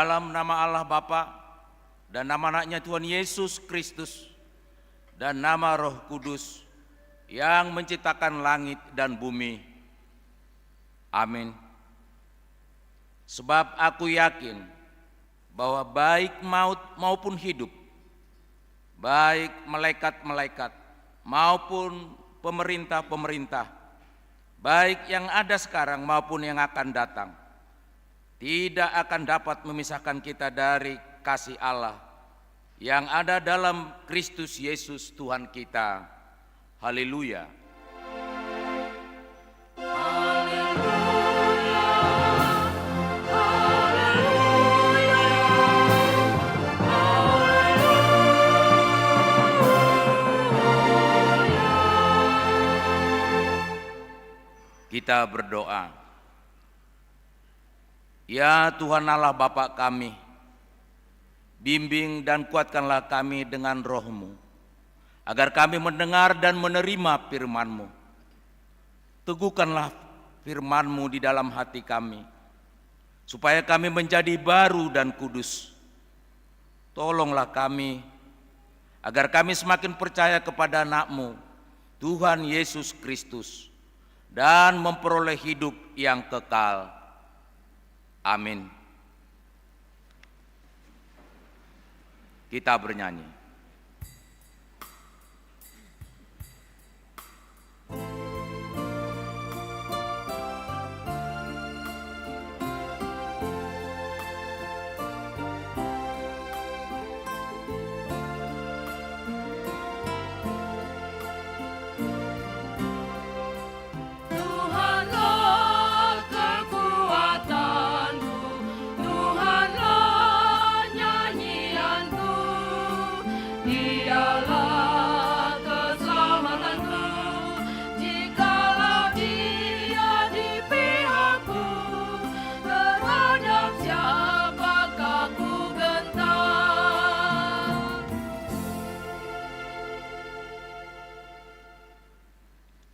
dalam nama Allah Bapa dan nama anaknya Tuhan Yesus Kristus dan nama Roh Kudus yang menciptakan langit dan bumi. Amin. Sebab aku yakin bahwa baik maut maupun hidup, baik malaikat-malaikat maupun pemerintah-pemerintah, baik yang ada sekarang maupun yang akan datang, tidak akan dapat memisahkan kita dari kasih Allah yang ada dalam Kristus Yesus Tuhan kita. Haleluya. Kita berdoa. Ya Tuhan Allah Bapa kami, bimbing dan kuatkanlah kami dengan Roh-Mu, agar kami mendengar dan menerima firman-Mu. Teguhkanlah firman-Mu di dalam hati kami, supaya kami menjadi baru dan kudus. Tolonglah kami, agar kami semakin percaya kepada anak-Mu, Tuhan Yesus Kristus, dan memperoleh hidup yang kekal. Amin. Kita bernyanyi.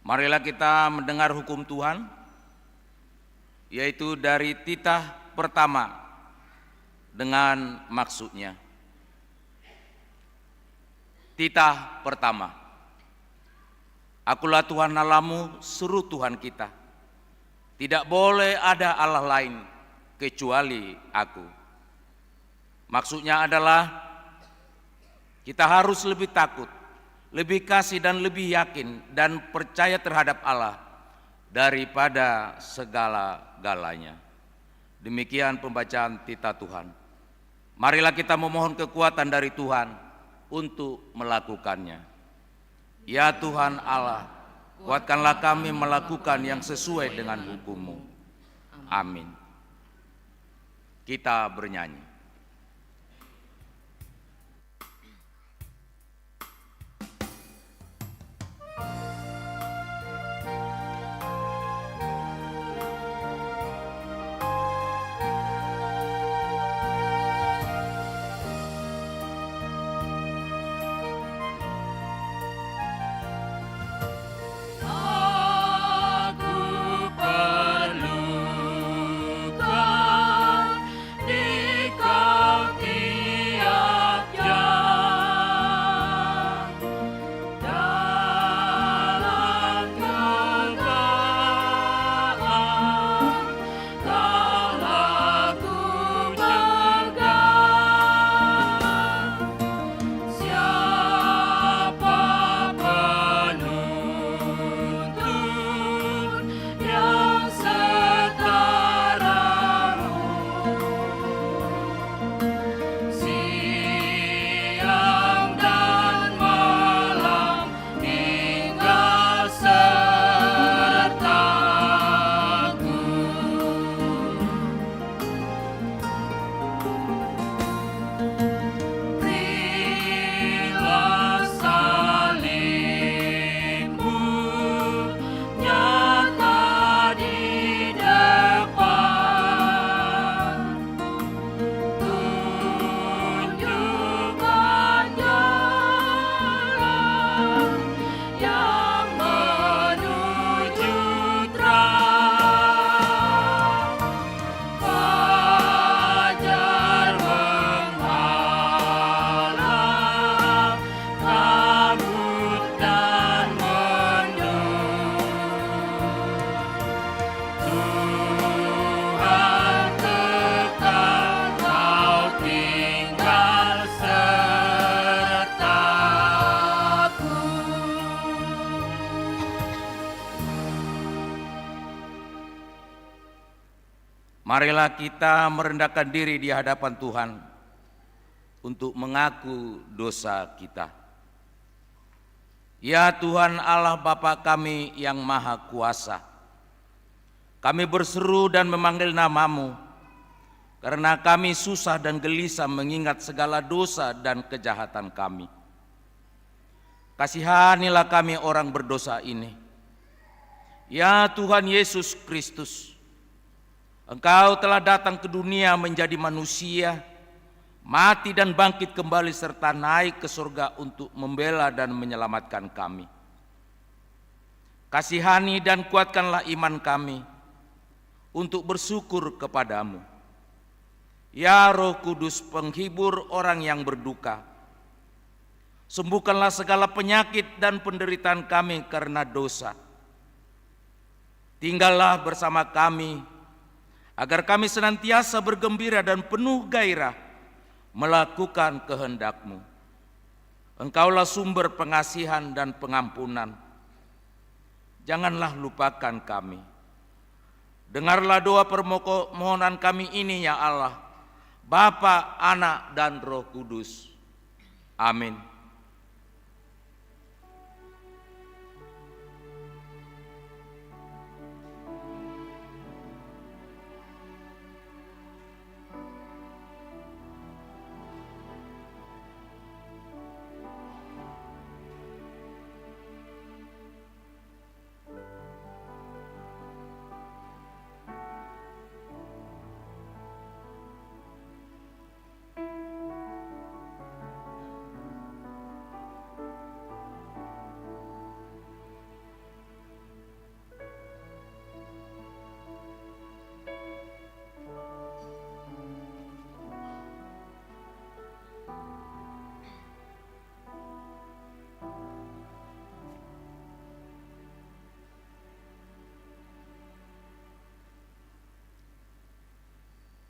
Marilah kita mendengar hukum Tuhan, yaitu dari titah pertama dengan maksudnya. Titah pertama. Akulah Tuhan Allahmu, seru Tuhan kita. Tidak boleh ada Allah lain kecuali aku. Maksudnya adalah kita harus lebih takut, lebih kasih dan lebih yakin dan percaya terhadap Allah daripada segala-galanya. Demikian pembacaan titah Tuhan. Marilah kita memohon kekuatan dari Tuhan untuk melakukannya. Ya Tuhan Allah, kuatkanlah kami melakukan yang sesuai dengan hukum-Mu. Amin. Kita bernyanyi. Aku perlukan di Marilah kita merendahkan diri di hadapan Tuhan untuk mengaku dosa kita. Ya Tuhan Allah Bapa kami yang Maha Kuasa, kami berseru dan memanggil nama-Mu, karena kami susah dan gelisah mengingat segala dosa dan kejahatan kami. Kasihanilah kami orang berdosa ini. Ya Tuhan Yesus Kristus, Engkau telah datang ke dunia menjadi manusia, mati dan bangkit kembali serta naik ke surga untuk membela dan menyelamatkan kami. Kasihani dan kuatkanlah iman kami untuk bersyukur kepadamu. Ya Roh Kudus, penghibur orang yang berduka, sembuhkanlah segala penyakit dan penderitaan kami karena dosa. Tinggallah bersama kami, agar kami senantiasa bergembira dan penuh gairah melakukan kehendak-Mu. Engkaulah sumber pengasihan dan pengampunan. Janganlah lupakan kami. Dengarlah doa permohonan kami ini ya Allah, Bapa, Anak, dan Roh Kudus. Amin.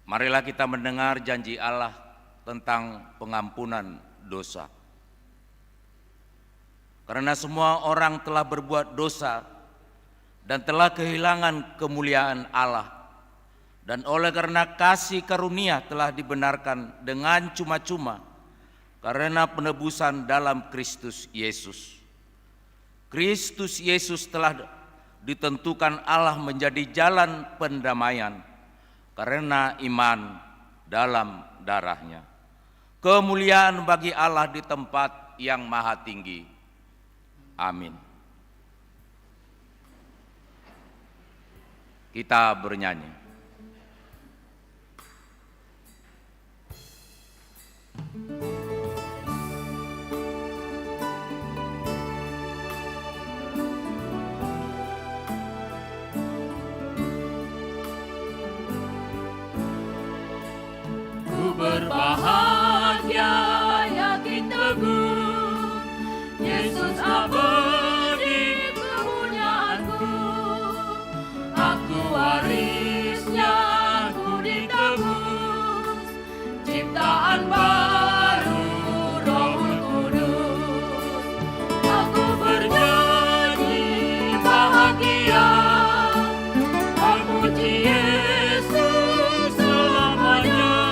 Marilah kita mendengar janji Allah tentang pengampunan dosa. Karena semua orang telah berbuat dosa dan telah kehilangan kemuliaan Allah, dan oleh karena kasih karunia telah dibenarkan dengan cuma-cuma karena penebusan dalam Kristus Yesus. Kristus Yesus telah ditentukan Allah menjadi jalan pendamaian karena iman dalam darah-Nya. Kemuliaan bagi Allah di tempat yang maha tinggi. Amin. Kita bernyanyi. Berbahagia, yakin teguh, Yesus abadi kemunyaanku. Aku warisnya, aku ditebus, ciptaan baru Roh Kudus. Aku bernyanyi bahagia, memuji Yesus selamanya.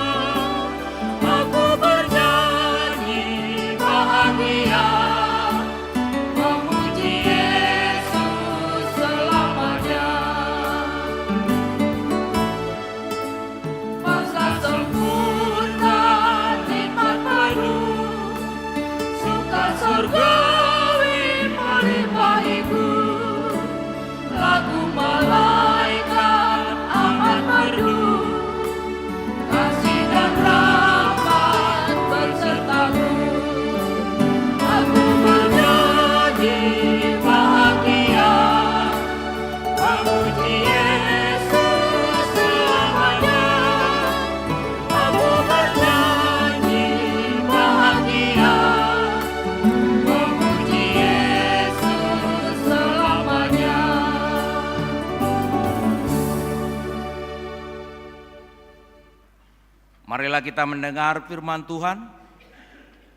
Memuji Yesus selamanya. Masa sempurna nikmat penuh, suka surgawi melimpah Ibu. Lagu malaikat amat merdu, kasih dan rahmat bersertaku. Aku bernyanyi bahagia, memuji Yesus selamanya. Aku bernyanyi bahagia, memuji Yesus selamanya. Marilah kita mendengar firman Tuhan.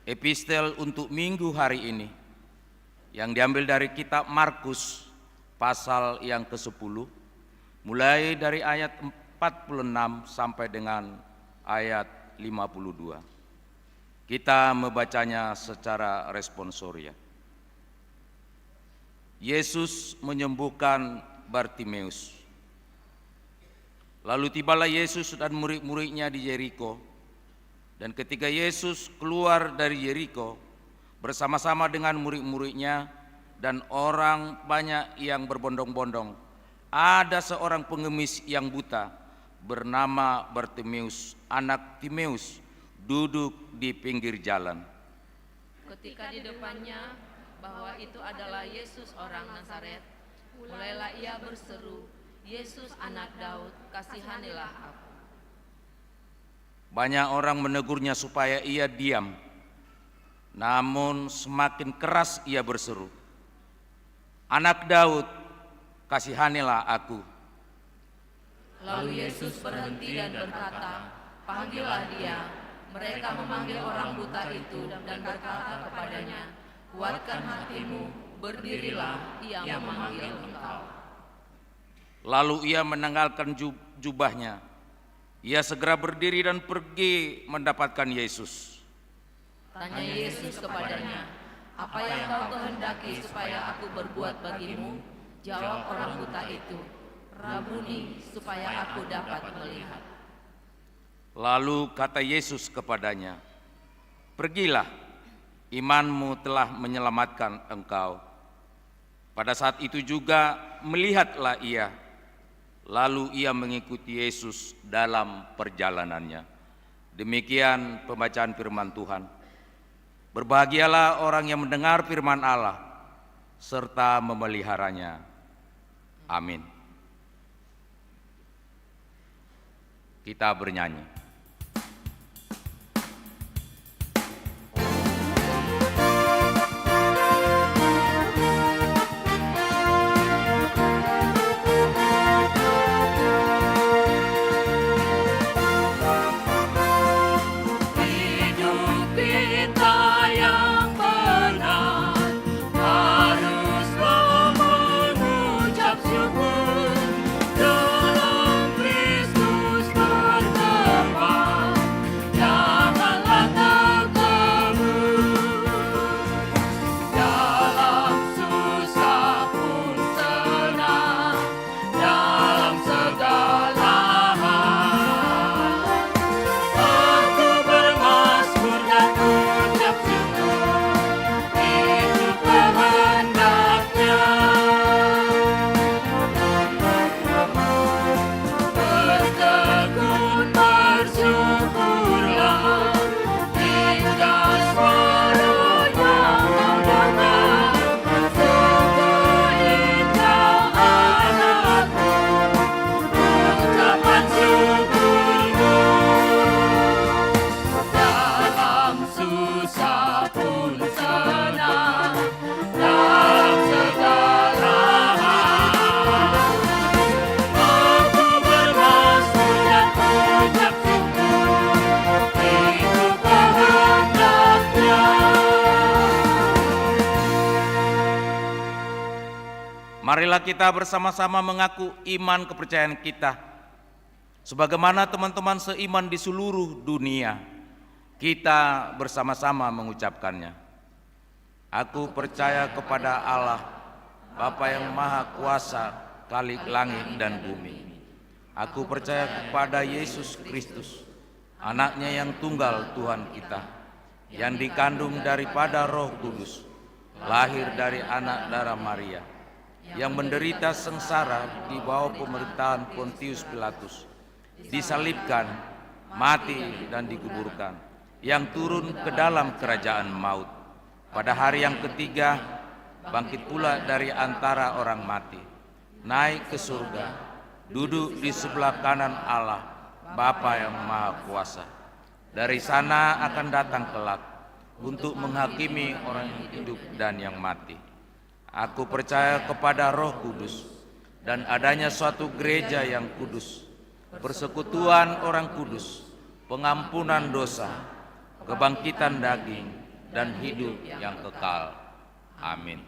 Epistel untuk minggu hari ini yang diambil dari kitab Markus pasal yang ke-10 mulai dari ayat 46 sampai dengan ayat 52. Kita membacanya secara responsoria. Yesus menyembuhkan Bartimeus. Lalu tibalah Yesus dan murid-muridnya di Yeriko. Dan ketika Yesus keluar dari Yeriko bersama-sama dengan murid-muridnya dan orang banyak yang berbondong-bondong, ada seorang pengemis yang buta bernama Bartimeus, anak Timeus, duduk di pinggir jalan. Ketika di depannya bahwa itu adalah Yesus orang Nazaret, mulailah ia berseru, "Yesus anak Daud, kasihanilah aku." Banyak orang menegurnya supaya ia diam, namun semakin keras ia berseru, "Anak Daud, kasihanilah aku." Lalu Yesus berhenti dan berkata, "Panggillah dia." Mereka memanggil orang buta itu dan berkata kepadanya, "Kuatkan hatimu, berdirilah, ia memanggil engkau." Lalu ia menanggalkan jubahnya. Ia segera berdiri dan pergi mendapatkan Yesus. Tanya Yesus kepadanya, "Apa yang kau kehendaki supaya aku berbuat bagimu?" Jawab orang buta itu, "Rabuni, supaya aku dapat melihat." Lalu kata Yesus kepadanya, "Pergilah, imanmu telah menyelamatkan engkau." Pada saat itu juga melihatlah ia. Lalu ia mengikuti Yesus dalam perjalanannya. Demikian pembacaan firman Tuhan. Berbahagialah orang yang mendengar firman Allah serta memeliharanya. Amin. Kita bernyanyi. Marilah kita bersama-sama mengaku iman kepercayaan kita. Sebagaimana teman-teman seiman di seluruh dunia, kita bersama-sama mengucapkannya. Aku percaya kepada Allah, Bapa yang Maha Kuasa, Khalik langit dan bumi. Aku percaya kepada Yesus Kristus, Anaknya yang tunggal Tuhan kita, yang dikandung daripada Roh Kudus, lahir dari anak darah Maria, yang menderita sengsara di bawah pemerintahan Pontius Pilatus, disalibkan, mati dan dikuburkan, yang turun ke dalam kerajaan maut. Pada hari yang ketiga, bangkit pula dari antara orang mati, naik ke surga, duduk di sebelah kanan Allah, Bapa yang Maha Kuasa. Dari sana akan datang kelak untuk menghakimi orang yang hidup dan yang mati. Aku percaya kepada Roh Kudus dan adanya suatu gereja yang kudus, persekutuan orang kudus, pengampunan dosa, kebangkitan daging, dan hidup yang kekal. Amin.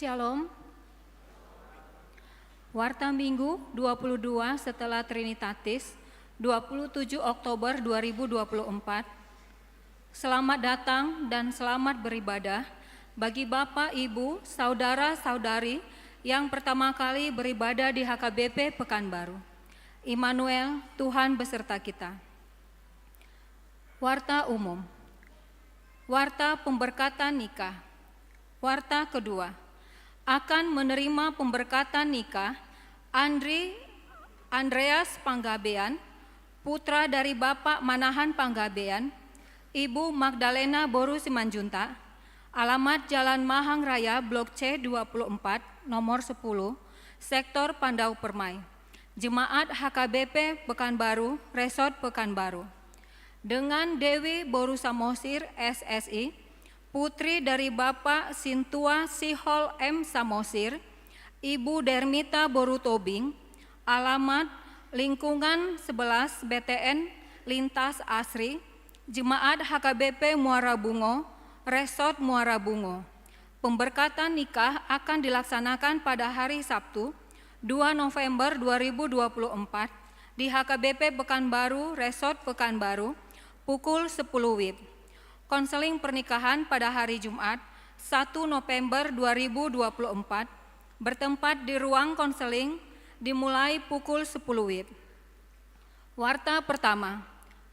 Shalom. Warta Minggu 22 setelah Trinitatis, 27 Oktober 2024. Selamat datang dan selamat beribadah bagi Bapak, Ibu, Saudara-saudari yang pertama kali beribadah di HKBP Pekanbaru. Immanuel, Tuhan beserta kita. Warta umum. Warta pemberkatan nikah. Warta kedua. Akan menerima pemberkatan nikah Andreas Panggabean, putra dari Bapak Manahan Panggabean, Ibu Magdalena Boru Simanjuntak, alamat Jalan Mahang Raya, Blok C 24, nomor 10, Sektor Pandau Permai, Jemaat HKBP Pekanbaru, Resort Pekanbaru. Dengan Dewi Boru Samosir, SSI, putri dari Bapak Sintua Sihol M. Samosir, Ibu Dermita Boru Tobing, alamat lingkungan 11 BTN Lintas Asri, Jemaat HKBP Muara Bungo, Resort Muara Bungo. Pemberkatan nikah akan dilaksanakan pada hari Sabtu, 2 November 2024 di HKBP Pekanbaru, Resort Pekanbaru, pukul 10 WIB. Konseling pernikahan pada hari Jumat, 1 November 2024, bertempat di ruang konseling dimulai pukul 10 WIB. Warta pertama,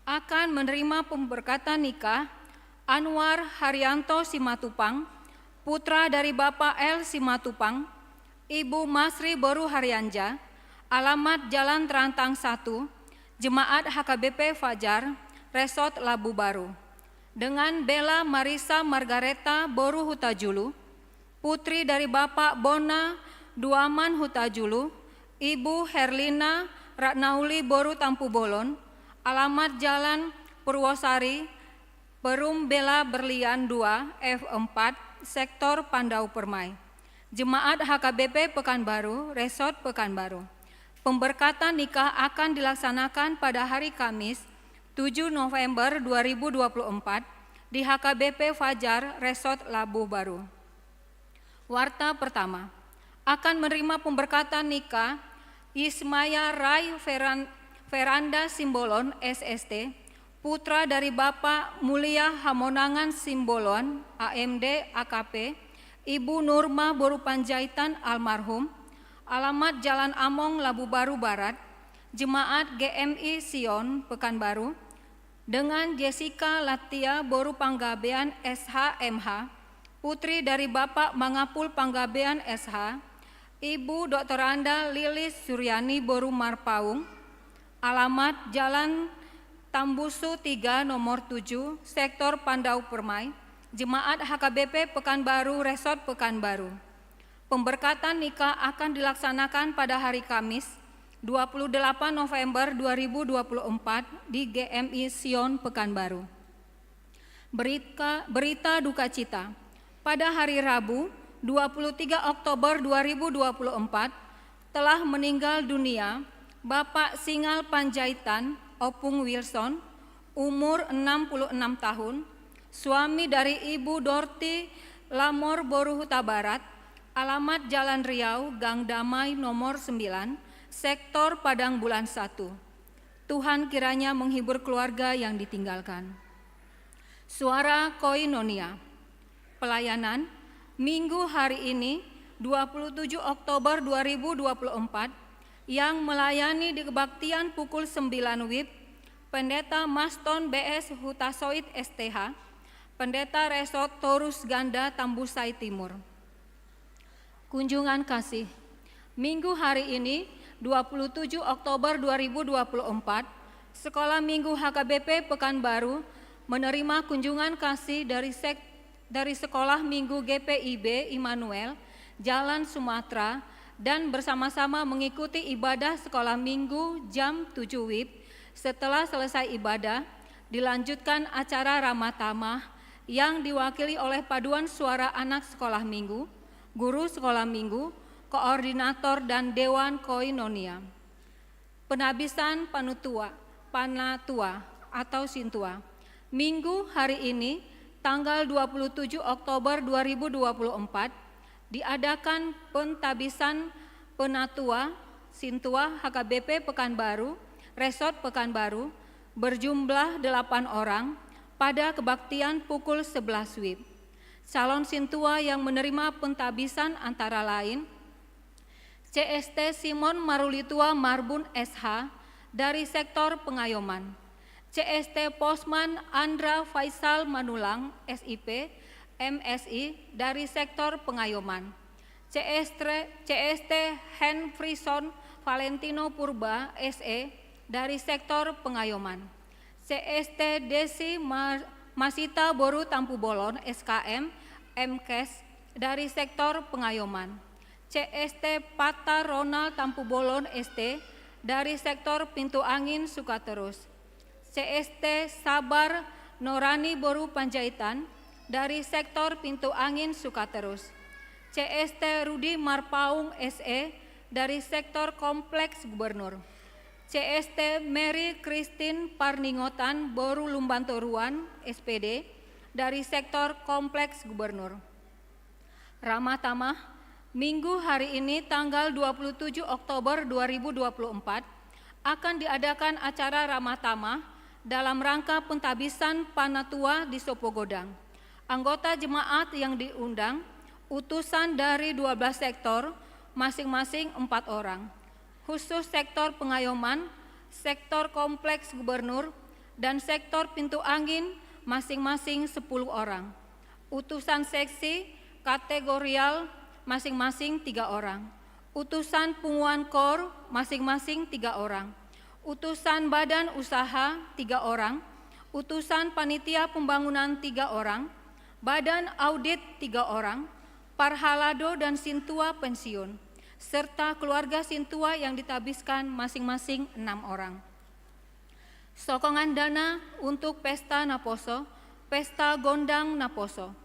akan menerima pemberkatan nikah Anwar Haryanto Simatupang, putra dari Bapak L. Simatupang, Ibu Masri Boru Haryanja, alamat Jalan Terantang 1, Jemaat HKBP Fajar, Resort Labu Baru. Dengan Bella Marisa Margareta Boru Hutajulu, putri dari Bapak Bona Duaman Hutajulu, Ibu Herlina Ratnauli Boru Tampu Bolon, alamat Jalan Purwosari, Perum Bella Berlian 2, F4, Sektor Pandau Permai, Jemaat HKBP Pekanbaru, Resort Pekanbaru. Pemberkatan nikah akan dilaksanakan pada hari Kamis, 7 November 2024 di HKBP Fajar, Resort Labu Baru. Warta pertama, akan menerima pemberkatan nikah Ismaya Rai Veranda Simbolon SST, putra dari Bapak Mulia Hamonangan Simbolon AMD AKP, Ibu Nurma Boru Panjaitan almarhum, alamat Jalan Among Labu Baru Barat, Jemaat GMI Sion Pekanbaru, dengan Jessica Latia Boru Panggabean SHMH, putri dari Bapak Mangapul Panggabean SH, Ibu Dr. Anda Lilis Suryani Boru Marpaung, alamat Jalan Tambusu 3 nomor 7, Sektor Pandau Permai, Jemaat HKBP Pekanbaru, Resort Pekanbaru. Pemberkatan nikah akan dilaksanakan pada hari Kamis, 28 November 2024 di GMI Sion Pekanbaru. Berita duka cita. Pada hari Rabu, 23 Oktober 2024 telah meninggal dunia Bapak Singal Panjaitan Opung Wilson, umur 66 tahun, suami dari Ibu Dorti Lamor Boru Huta Barat, alamat Jalan Riau, Gang Damai nomor 9, Sektor Padang Bulan 1. Tuhan kiranya menghibur keluarga yang ditinggalkan. Suara Koinonia. Pelayanan Minggu hari ini 27 Oktober 2024 yang melayani di kebaktian pukul 9 WIB, Pendeta Maston BS Hutasoid STH, Pendeta Resort Torus Ganda Tambusai Timur. Kunjungan kasih. Minggu hari ini 27 Oktober 2024, Sekolah Minggu HKBP Pekanbaru menerima kunjungan kasih dari Sekolah Minggu GPIB Immanuel, Jalan Sumatera, dan bersama-sama mengikuti ibadah Sekolah Minggu jam 7 WIB. Setelah selesai ibadah, dilanjutkan acara Ramah Tamah yang diwakili oleh paduan suara anak sekolah minggu, guru sekolah minggu, koordinator dan Dewan Koinonia. Penabisan Panatua atau Sintua. Minggu hari ini tanggal 27 Oktober 2024 diadakan pentabisan penatua Sintua HKBP Pekanbaru, Resort Pekanbaru berjumlah 8 orang pada kebaktian pukul 11 WIB. Calon Sintua yang menerima pentabisan antara lain CST Simon Marulitua Marbun SH dari sektor Pengayoman, CST Posman Andra Faisal Manulang SIP MSI dari sektor Pengayoman, CST Henfrison Valentino Purba SE dari sektor Pengayoman, CST Desi Masita Boru Tampu Bolon SKM MKes dari sektor Pengayoman, CST Pata Ronald Tampu Bolon ST dari sektor Pintu Angin Sukaterus, CST Sabar Norani Boru Panjaitan dari sektor Pintu Angin Sukaterus, CST Rudi Marpaung SE dari sektor Kompleks Gubernur, CST Mary Christine Parningotan Boru Lumbantoruan SPD dari sektor Kompleks Gubernur. Ramah tamah, Minggu hari ini tanggal 27 Oktober 2024 akan diadakan acara ramah tamah dalam rangka pentabisan Panatua di Sopogodang. Anggota jemaat yang diundang, utusan dari 12 sektor, masing-masing 4 orang. Khusus sektor Pengayoman, sektor Kompleks Gubernur, dan sektor Pintu Angin masing-masing 10 orang. Utusan seksi kategorial masing-masing 3 orang. Utusan Punguan Kor masing-masing 3 orang. Utusan Badan Usaha 3 orang. Utusan Panitia Pembangunan 3 orang. Badan Audit 3 orang. Parhalado dan Sintua pensiun, serta keluarga Sintua yang ditabiskan masing-masing 6 orang. Sokongan dana untuk Pesta Naposo, Pesta Gondang Naposo.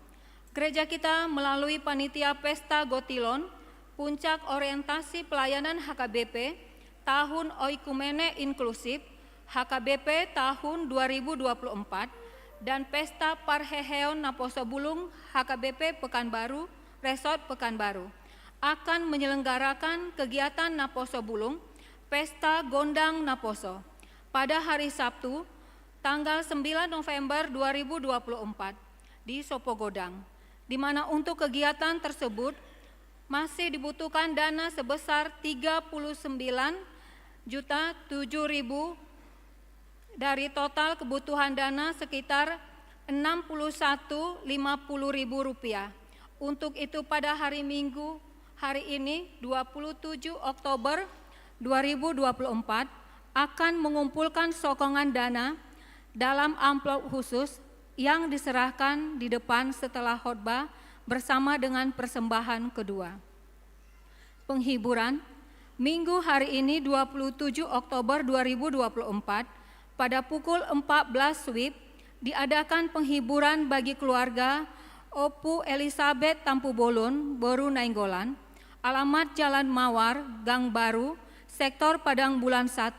Gereja kita melalui Panitia Pesta Gotilon, Puncak Orientasi Pelayanan HKBP, Tahun Oikumene Inklusif, HKBP tahun 2024, dan Pesta Parheheon Naposo Bulung, HKBP Pekanbaru, Resort Pekanbaru, akan menyelenggarakan kegiatan Naposo Bulung, Pesta Gondang Naposo, pada hari Sabtu, tanggal 9 November 2024 di Sopogodang, di mana untuk kegiatan tersebut masih dibutuhkan dana sebesar 39.007.000 dari total kebutuhan dana sekitar 61.050.000 rupiah. Untuk itu pada hari Minggu hari ini 27 Oktober 2024 akan mengumpulkan sokongan dana dalam amplop khusus yang diserahkan di depan setelah khotbah bersama dengan persembahan kedua. Penghiburan, Minggu hari ini 27 Oktober 2024 pada pukul 14 WIB diadakan penghiburan bagi keluarga Opu Elizabeth Tampu Bolon, Boru Nainggolan, alamat Jalan Mawar, Gang Baru, Sektor Padang Bulan 1,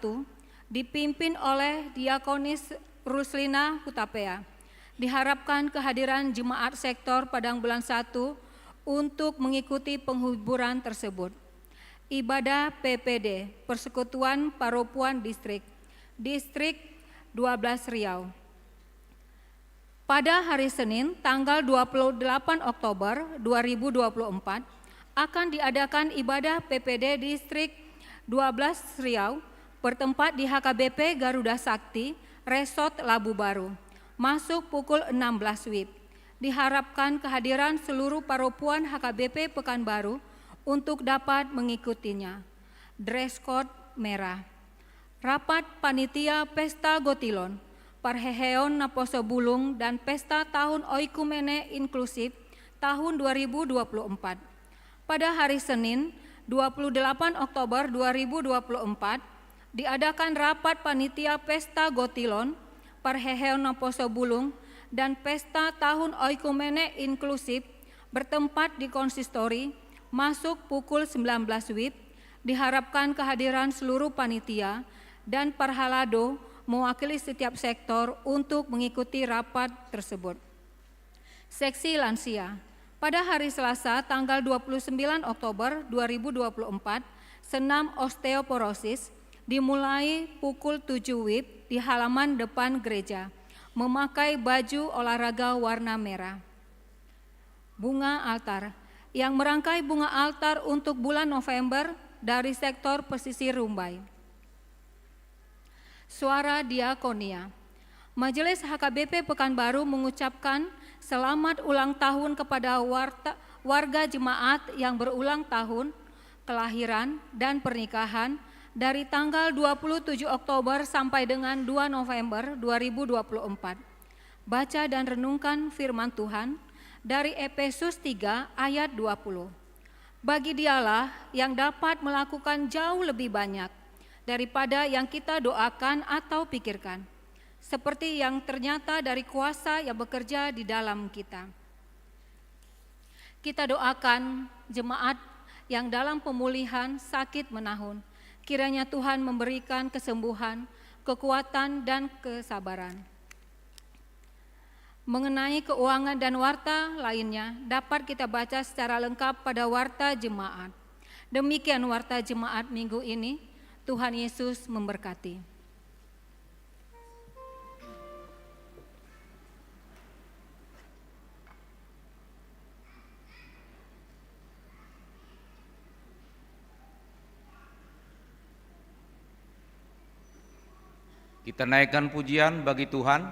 dipimpin oleh Diakonis Ruslina Hutapea. Diharapkan kehadiran jemaat sektor Padang Bulan 1 untuk mengikuti penghiburan tersebut. Ibadah PPD, Persekutuan Paropuan Distrik 12 Riau. Pada hari Senin tanggal 28 Oktober 2024 akan diadakan ibadah PPD Distrik 12 Riau bertempat di HKBP Garuda Sakti, Resort Labu Baru. Masuk pukul 16 WIB. Diharapkan kehadiran seluruh paropuan HKBP Pekanbaru untuk dapat mengikutinya. Dress code merah. Rapat Panitia Pesta Gotilon, Parheheon Naposo Bulung dan Pesta Tahun Oikumene Inklusif tahun 2024. Pada hari Senin 28 Oktober 2024 diadakan rapat Panitia Pesta Gotilon, Parheheon Naposo Bulung, dan Pesta Tahun Oikumene Inklusif bertempat di konsistori, masuk pukul 19 WIB. Diharapkan kehadiran seluruh panitia dan parhalado mewakili setiap sektor untuk mengikuti rapat tersebut. Seksi lansia, Pada hari Selasa tanggal 29 Oktober 2024, senam osteoporosis dimulai pukul 7 WIB di halaman depan gereja, memakai baju olahraga warna merah. Bunga altar, yang merangkai bunga altar untuk bulan November dari sektor pesisir Rumbai. Suara diakonia. Majelis HKBP Pekanbaru mengucapkan selamat ulang tahun kepada warga jemaat yang berulang tahun, kelahiran, dan pernikahan dari tanggal 27 Oktober sampai dengan 2 November 2024. Baca dan renungkan firman Tuhan dari Efesus 3 ayat 20. Bagi Dialah yang dapat melakukan jauh lebih banyak daripada yang kita doakan atau pikirkan, seperti yang ternyata dari kuasa yang bekerja di dalam kita. Kita doakan jemaat yang dalam pemulihan sakit menahun. Kiranya Tuhan memberikan kesembuhan, kekuatan, dan kesabaran. Mengenai keuangan dan warta lainnya dapat kita baca secara lengkap pada warta jemaat. Demikian warta jemaat minggu ini. Tuhan Yesus memberkati. Kita naikkan pujian bagi Tuhan,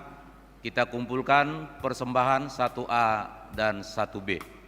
kita kumpulkan persembahan 1A dan 1B.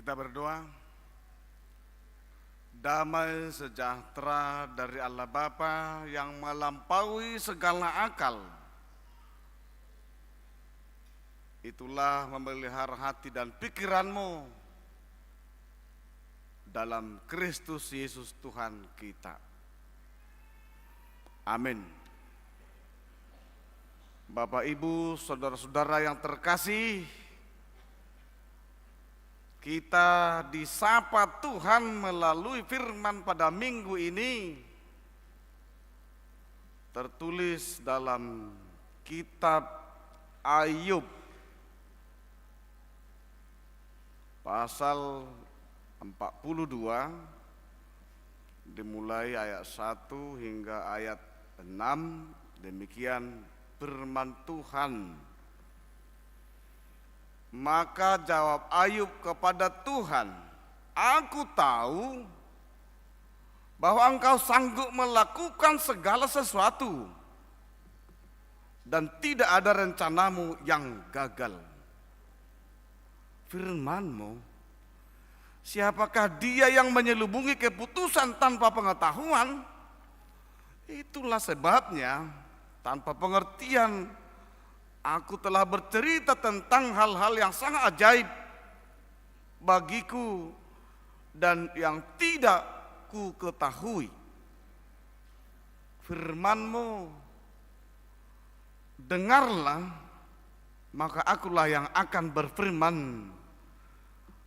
Kita berdoa. Damai sejahtera dari Allah Bapa yang melampaui segala akal, itulah memelihara hati dan pikiranmu dalam Kristus Yesus Tuhan kita. Amin. Bapak, Ibu, saudara-saudara yang terkasih, kita disapa Tuhan melalui firman pada minggu ini, tertulis dalam kitab Ayub pasal 42 dimulai ayat 1 hingga ayat 6. Demikian firman Tuhan. Maka jawab Ayub kepada Tuhan, "Aku tahu bahwa Engkau sanggup melakukan segala sesuatu dan tidak ada rencanamu yang gagal. Firman-Mu, siapakah dia yang menyelubungi keputusan tanpa pengetahuan? Itulah sebabnya tanpa pengertian aku telah bercerita tentang hal-hal yang sangat ajaib bagiku dan yang tidak ku ketahui. Firman-Mu, dengarlah, maka akulah yang akan berfirman.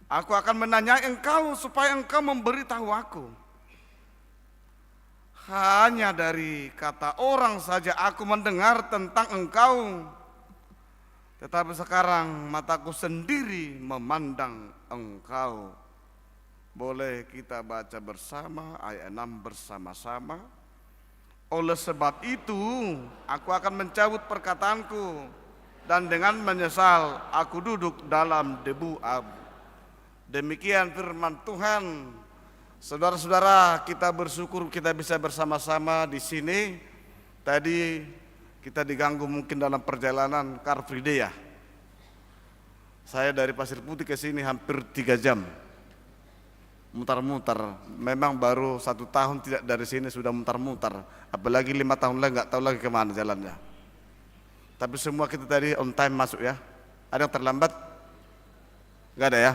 Aku akan menanyai Engkau supaya Engkau memberitahu aku. Hanya dari kata orang saja aku mendengar tentang Engkau, tetapi sekarang mataku sendiri memandang Engkau." Boleh kita baca bersama ayat 6 bersama-sama. "Oleh sebab itu aku akan mencabut perkataanku, dan dengan menyesal aku duduk dalam debu abu." Demikian firman Tuhan. Saudara-saudara, kita bersyukur kita bisa bersama-sama di sini. Tadi kita diganggu mungkin dalam perjalanan Car Free Day ya. Saya dari Pasir Putih ke sini hampir 3 jam. Mutar-mutar. Memang baru 1 tahun tidak dari sini sudah mutar-mutar. Apalagi 5 tahun lagi nggak tahu lagi kemana jalannya. Tapi semua kita tadi on time masuk ya. Ada yang terlambat? Nggak ada ya.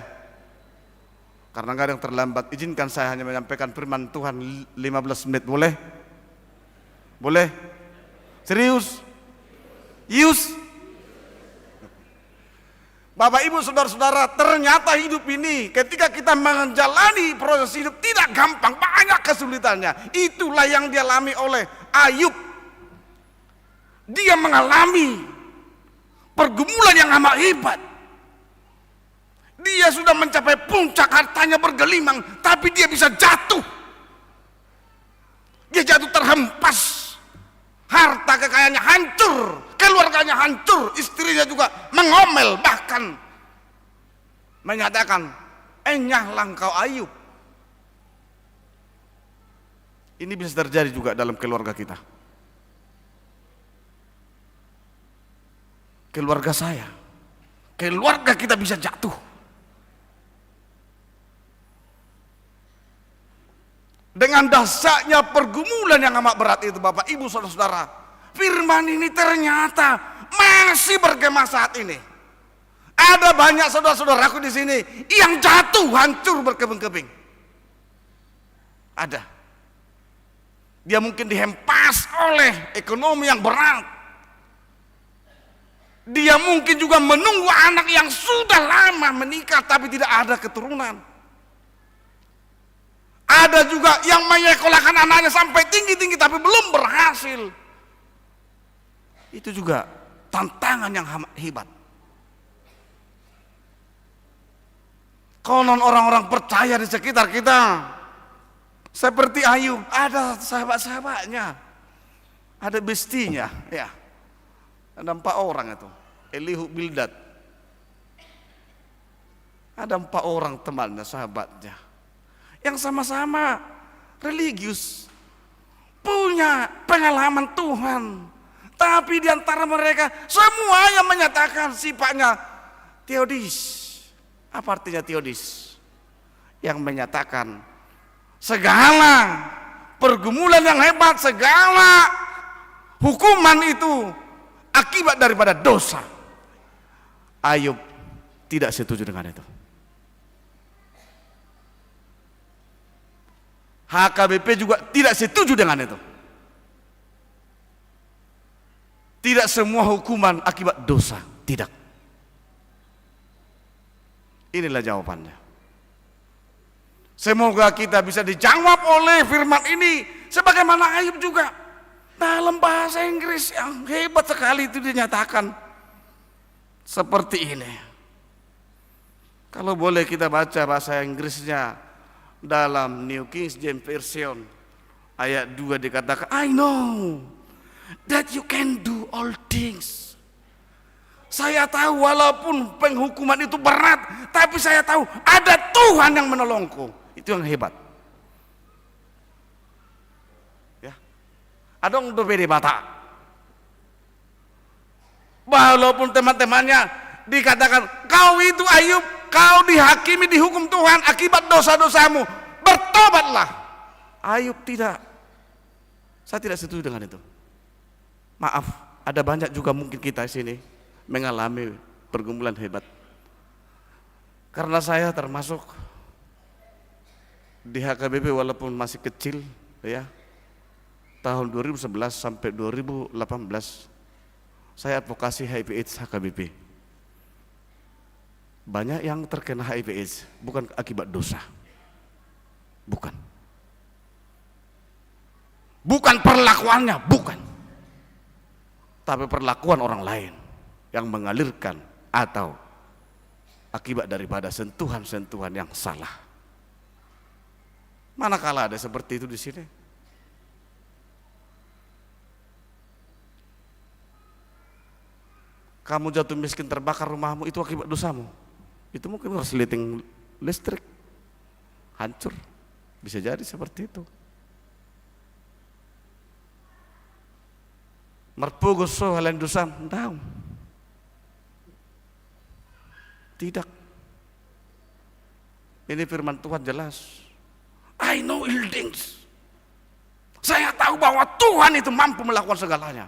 Karena nggak ada yang terlambat, izinkan saya hanya menyampaikan firman Tuhan 15 menit, boleh? Boleh? Serius? Yus? Bapak, Ibu, saudara-saudara, ternyata hidup ini ketika kita menjalani proses hidup tidak gampang, banyak kesulitannya. Itulah yang dialami oleh Ayub. Dia mengalami pergumulan yang amat hebat. Dia sudah mencapai puncak, hartanya bergelimang, tapi dia bisa jatuh. Dia jatuh terhempas. Harta kekayaannya hancur, keluarganya hancur, istrinya juga mengomel, bahkan menyatakan, "Enyahlah engkau Ayub." Ini bisa terjadi juga dalam keluarga kita. Keluarga saya, keluarga kita bisa jatuh. Dengan dahsyatnya pergumulan yang amat berat itu, Bapak, Ibu, saudara-saudara, firman ini ternyata masih bergema saat ini. Ada banyak saudara-saudaraku di sini yang jatuh, hancur, berkeping-keping. Ada. Dia mungkin dihempas oleh ekonomi yang berat. Dia mungkin juga menunggu anak yang sudah lama menikah tapi tidak ada keturunan. Ada juga yang menyekolahkan anaknya sampai tinggi-tinggi tapi belum berhasil. Itu juga tantangan yang hebat. Konon orang-orang percaya di sekitar kita, seperti Ayub, ada sahabat-sahabatnya, ada bestinya, ya. Ada 4 orang itu, Elihu, Bildad. Ada 4 orang temannya, sahabatnya, yang sama-sama religius, punya pengalaman Tuhan, tapi di antara mereka semuanya menyatakan sifatnya teodis. Apa artinya teodis? yang menyatakan segala pergumulan yang hebat, segala hukuman itu akibat daripada dosa. Ayub tidak setuju dengan itu. HKBP juga tidak setuju dengan itu. Tidak semua hukuman akibat dosa, tidak. Inilah jawabannya. Semoga kita bisa dijawab oleh firman ini sebagaimana Ayub juga. Dalam bahasa Inggris yang hebat sekali itu dinyatakan seperti ini. Kalau boleh kita baca bahasa Inggrisnya dalam New King James Version ayat 2 dikatakan, I know that you can do all things. Saya tahu walaupun penghukuman itu berat, tapi saya tahu ada Tuhan yang menolongku. Itu yang hebat. Ya. Adong do pede mata. Walaupun teman-temannya dikatakan, kau itu Ayub, kau dihakimi, dihukum Tuhan akibat dosa-dosamu, bertobatlah. Ayub tidak. Saya tidak setuju dengan itu. Maaf, ada banyak juga mungkin kita di sini mengalami pergumulan hebat. Karena saya termasuk di HKBP walaupun masih kecil, ya, tahun 2011 sampai 2018 saya advokasi HIV/AIDS HKBP. Banyak yang terkena HIV/AIDS bukan akibat dosa, bukan perlakuannya, bukan, tapi perlakuan orang lain yang mengalirkan atau akibat daripada sentuhan-sentuhan yang salah. Manakala ada seperti itu di sini? Kamu jatuh miskin, terbakar rumahmu, itu akibat dosamu. Itu mungkin resleting listrik, hancur, bisa jadi seperti itu. Merpugos so halen dosam, tahu? Tidak. Ini firman Tuhan jelas. I know all things. Saya tahu bahwa Tuhan itu mampu melakukan segalanya.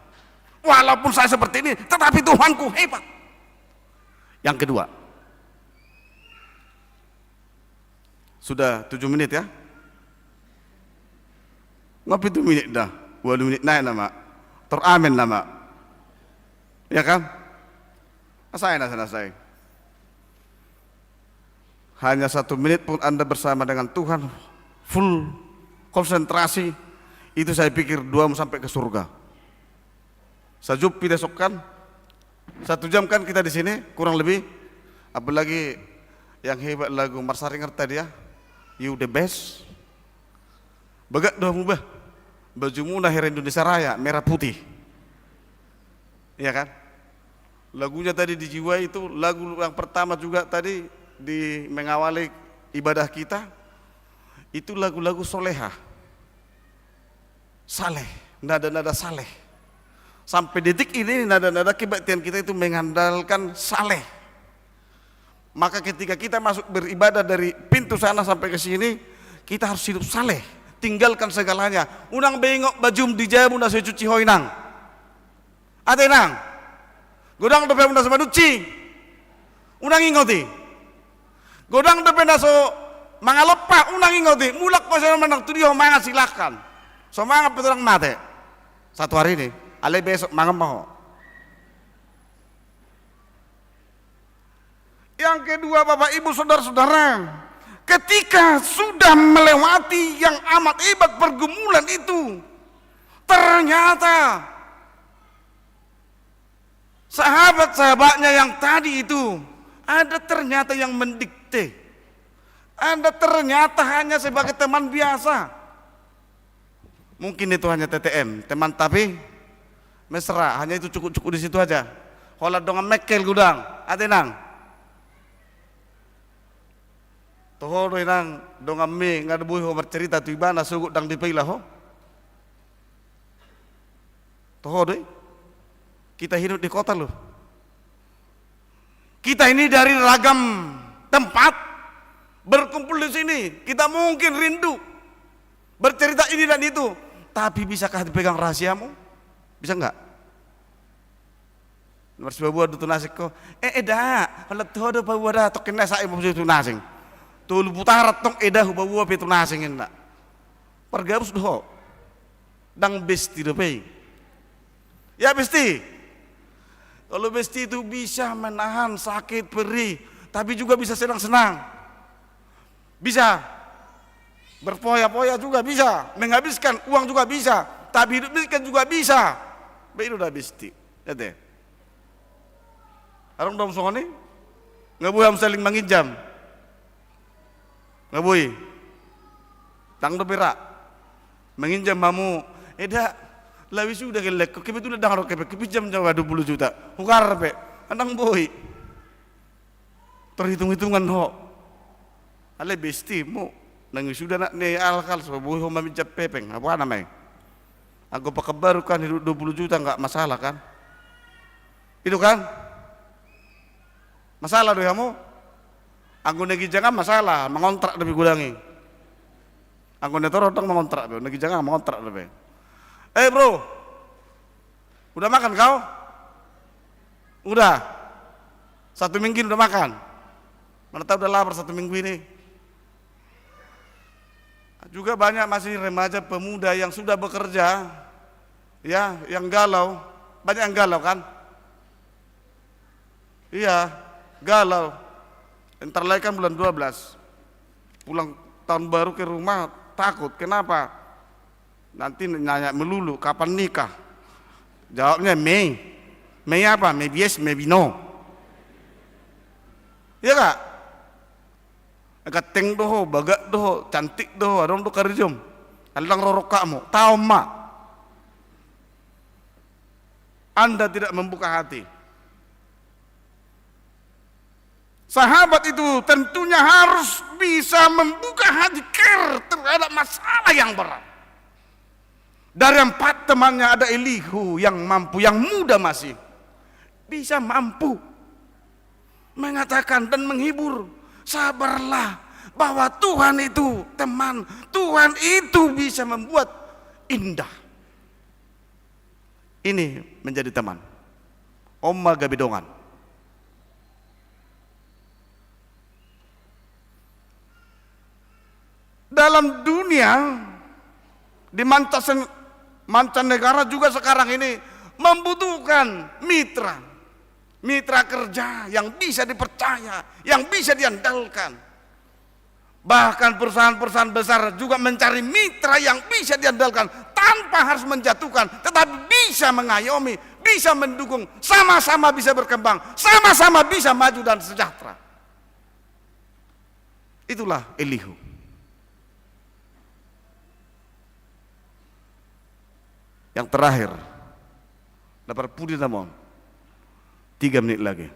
Walaupun saya seperti ini, tetapi Tuhanku hebat. Yang kedua, sudah 7 menit ya? Ngopi 7 menit dah, 2 menit naik nama, teramin nama, ya kan? Selesai. Hanya 1 menit pun Anda bersama dengan Tuhan, full konsentrasi, itu saya pikir 2 sampai ke surga. Sajup besok kan 1 jam kan kita di sini kurang lebih, apalagi yang hebat lagu Marsaringer tadi ya, you the best. Begak dah mubah, bajumu lahir Indonesia Raya merah putih, ya kan? Lagunya tadi di jiwa itu lagu yang pertama juga tadi di mengawali ibadah kita, itu lagu-lagu solehah, saleh, nada-nada saleh. Sampai detik ini nada-nada kebaktian kita itu mengandalkan saleh. Maka ketika kita masuk beribadah dari pintu sana sampai ke sini, kita harus hidup saleh, tinggalkan segalanya. Unang bengok bajum di jamu nasi cuci hoinang. Atenang. Godang dope nasi maduci. Unang ingoti. Godang dope naso mangalopa unang ingoti. Mulak pasal menang tudio manga silakan. Semangat peturang mate. 1 hari ini. Ale besok mangam mau. Yang kedua, Bapak Ibu Saudara-saudara, ketika sudah melewati yang amat hebat pergumulan itu, ternyata sahabat-sahabatnya yang tadi itu ada ternyata yang mendikte, ada ternyata hanya sebagai teman biasa. Mungkin itu hanya TTM, teman tapi mesra, hanya itu cukup-cukup di situ aja. Kalau dengan mekel gudang, atenang. Toho do nang dengan me ngada buih ho bercerita tu ibana sugut dang dipailah ho. Toho do. Kita hidup di kota loh. Kita ini dari ragam tempat, berkumpul di sini, kita mungkin rindu bercerita ini dan itu, tapi bisakah dipegang rahasiamu? Bisa enggak? Nomor sebuah dutu nasik ko, dah, kalau tuh ada bawa dah, tokin nasa ibu itu nasing, tuh putar tong dah bawa itu nasing enggak, pergabus doh, dang besti dopey, ya besti, kalau besti itu bisa menahan sakit perih, tapi juga bisa senang-senang. Bisa berpoya-poya juga bisa, menghabiskan uang juga bisa, tapi hidup miskin juga bisa. Begitu udah besti. Ya deh. Orang dom songoni nggak boleh saling menginjam, nggak boleh. Tang do perak menginjam mamu. Dah lawi sudah kelek. Kebetulan dah harus kepinjam jawa 20 juta. Hukar pe, andang boy. Terhitung-hitungan ho. Ale besti mu nang sudah nak ne alkal sebuah homa minjam pepeng apa namanya? Aku pakebarukan hidup 20 juta enggak masalah kan? Itu kan? Masalah doh kamu? Aku negi jangan masalah, mengontrak lebih gudangi. Aku netoro tong mengontrak do, negi jangan mengontrak lebih. Bro, udah makan kau? Udah. 1 minggu udah makan. Mana tahu udah lapar 1 minggu ini. Juga banyak masih remaja pemuda yang sudah bekerja, ya, yang galau, banyak yang galau kan? Iya, galau. Entar lagi kan bulan 12, pulang tahun baru ke rumah takut. Kenapa? Nanti nanya melulu kapan nikah. Jawabnya Mei. Mei apa? Mei yes, Mei no. Iya kak? Gateng doho, bagak doho, cantik doho, adong do karijum. Alang rorok kamu, tahu mak. Anda tidak membuka hati. Sahabat itu tentunya harus bisa membuka hati care terhadap masalah yang berat. Dari 4 temannya ada Elihu yang mampu, yang muda masih bisa mampu mengatakan dan menghibur. Sabarlah bahwa Tuhan itu teman, Tuhan itu bisa membuat indah. Ini menjadi teman. Oma Gabidongan. Dalam dunia di mancanegara juga sekarang ini membutuhkan mitra kerja yang bisa dipercaya, yang bisa diandalkan. Bahkan perusahaan-perusahaan besar juga mencari mitra yang bisa diandalkan tanpa harus menjatuhkan, tetapi bisa mengayomi, bisa mendukung, sama-sama bisa berkembang, sama-sama bisa maju dan sejahtera. Itulah Elihu. Yang terakhir, dapat pudi namon. 3 menit lagi.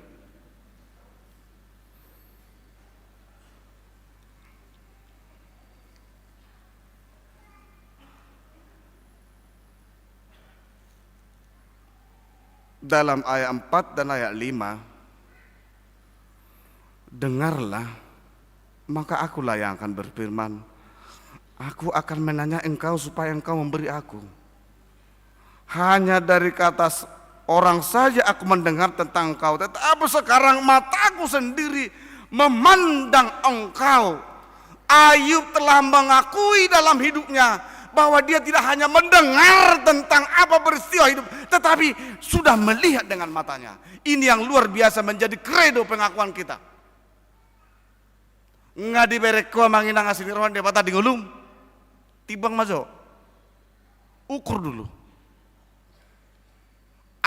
Dalam ayat 4 dan ayat 5, dengarlah, maka akulah yang akan berfirman. Aku akan menanya engkau supaya engkau memberi aku. Hanya dari kata orang saja aku mendengar tentang engkau, tetapi sekarang mataku sendiri memandang engkau. Ayub telah mengakui dalam hidupnya bahwa dia tidak hanya mendengar tentang apa peristiwa hidup, tetapi sudah melihat dengan matanya. Ini yang luar biasa menjadi kredo pengakuan kita. Ngadi bereko manginang asini rohan dia patah di ngulum. Tibang majo. Ukur dulu.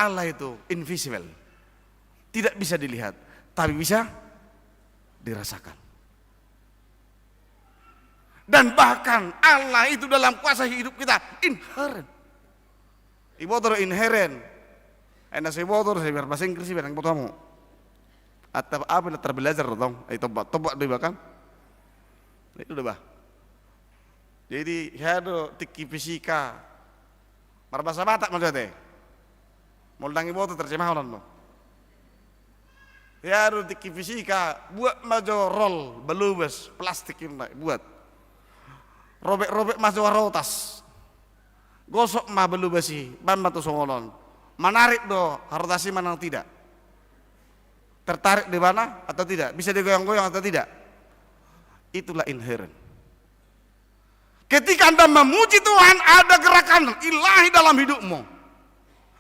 Allah itu invisible, tidak bisa dilihat, tapi bisa dirasakan. Dan bahkan Allah itu dalam kuasa hidup kita inherent. Ibotor inherent. Enak saya botor saya bahasa Inggris sih bilang kamu. Atau apa yang terbelajar dong? Itu tobat deh bahkan. Itu udah bah. Jadi hado tiki fisika. Marbasa batak maksudnya. Moldangi boto terjemah orang lo. Ya rutik fisika, buat majo roll, belubes, plastik ini buat. Robek-robek majo rotas. Gosok mah belubesi, ban batu songonon. Menarik do, hartasi mana tidak. Tertarik di mana atau tidak? Bisa digoyang-goyang atau tidak? Itulah inherent. Ketika Anda memuji Tuhan, ada gerakan ilahi dalam hidupmu.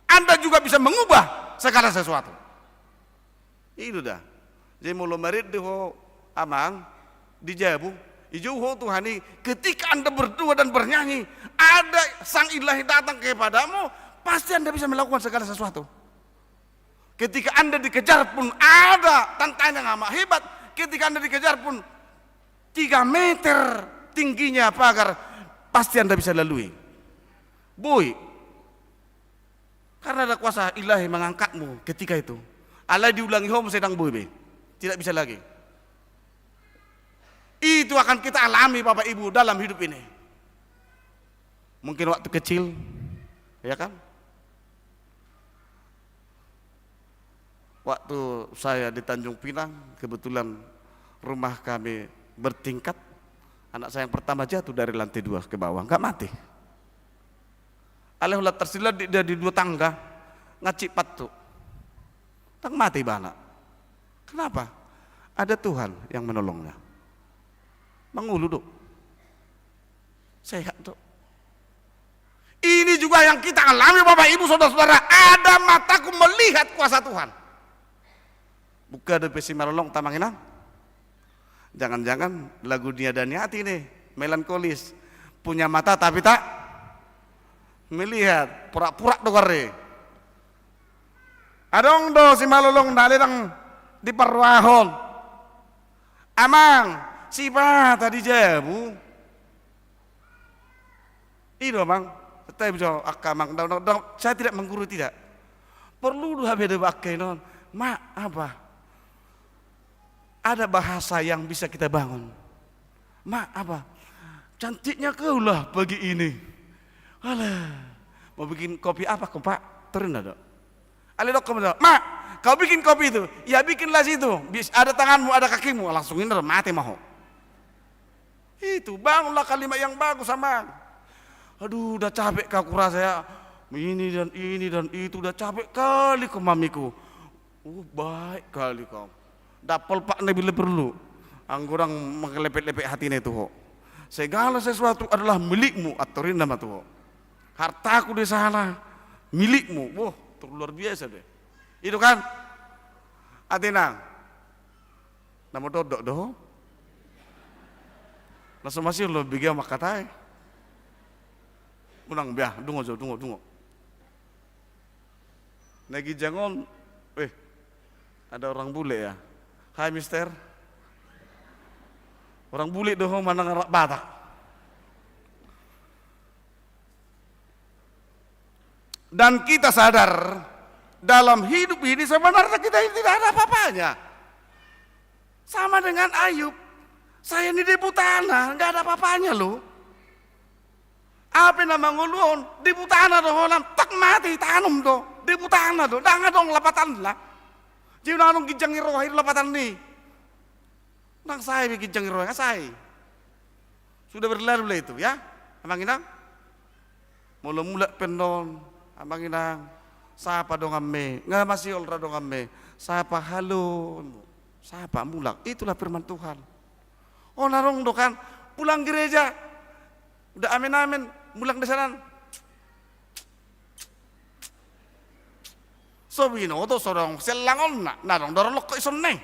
Anda juga bisa mengubah segala sesuatu. Itu dah. Jadi mulu merit deho amang dijabu, ijuho Tuhani. Ketika Anda berdua dan bernyanyi, ada sang ilahi datang kepadamu, pasti Anda bisa melakukan segala sesuatu. Ketika Anda dikejar pun ada tantangan yang amat hebat. Ketika Anda dikejar pun 3 meter tingginya pagar, pasti Anda bisa lalui. Boy, karena ada kuasa ilahi mengangkatmu ketika itu. Allah diulangi home sedang boy, tidak bisa lagi. Itu akan kita alami Bapak Ibu dalam hidup ini. Mungkin waktu kecil, ya kan? Waktu saya di Tanjung Pinang, kebetulan rumah kami bertingkat. Anak saya yang pertama jatuh dari lantai 2 ke bawah, enggak mati. Alhamdulillah tersilat di 2 tangga, ngacip patu. Tak mati bana. Kenapa? Ada Tuhan yang menolongnya. Mengulu dok. Sehat dok. Ini juga yang kita alami Bapak Ibu Saudara-saudara. Ada mataku melihat kuasa Tuhan. Buka de pesi marolong tamanginang. Jangan-jangan lagu Dia dan Hati nih, melankolis. Punya mata tapi tak melihat, pura-pura dokare. Adong do si malolong dalirang di perwahon. Amang, si ba tadi jabu. Ido mang, tetap jo akamang. Saya tidak mengguru tidak. Perlu dua beda bakai non. Ma apa? Ada bahasa yang bisa kita bangun. Ma apa? Cantiknya kau lah pagi ini. Alah, mau bikin kopi apa kau Pak? Turun dok. Ali dok kamu dok. Ma, kau bikin kopi itu? Ya bikinlah situ. Ada tanganmu, ada kakimu. Langsung ini mati mau. Itu bangunlah kalimat yang bagus sama. Aduh, udah capek kau kurasa ya. Ini dan itu udah capek kali kau mamiku. Baik kali kau. Dapol Pak Nabi perlu. Anggurang mengelepet-lepet hati itu. Segala sesuatu adalah milikmu. Aturin nama tuh. Hartaku di sana milikmu. Wah, luar biasa deh. Itu kan? Atina. Nama dodok doh. Langsung masih lo bikin makatai. Unang biah, tunggu. Lagi jangan, ada orang bule ya. Hai mister. Orang bule doh mana ngarak Batak. Dan kita sadar dalam hidup ini sebenarnya kita ini tidak ada apa-apanya. Sama dengan Ayub. Saya ini di tanah, nggak ada apa-apanya loh. Apa nama ngulun di tanah doh holam tak mati tanam doh di tanah doh, dah dong lapatan lah. Jadi nang kijang iro air lapatan ni. Nang saya bikin kijang iro saya. Sudah berlalu itu ya. Amang inang. Mula-mula penon. Amang inang. Sapa dong amme. Nggak masih olra dong amme. Sapa halo. Sapa mulak. Itulah firman Tuhan. Oh narong do kan. Pulang gereja. Udah amin-amin. Mulak di sana. Sobino to sorong selangon na dong dorong lok ison neng.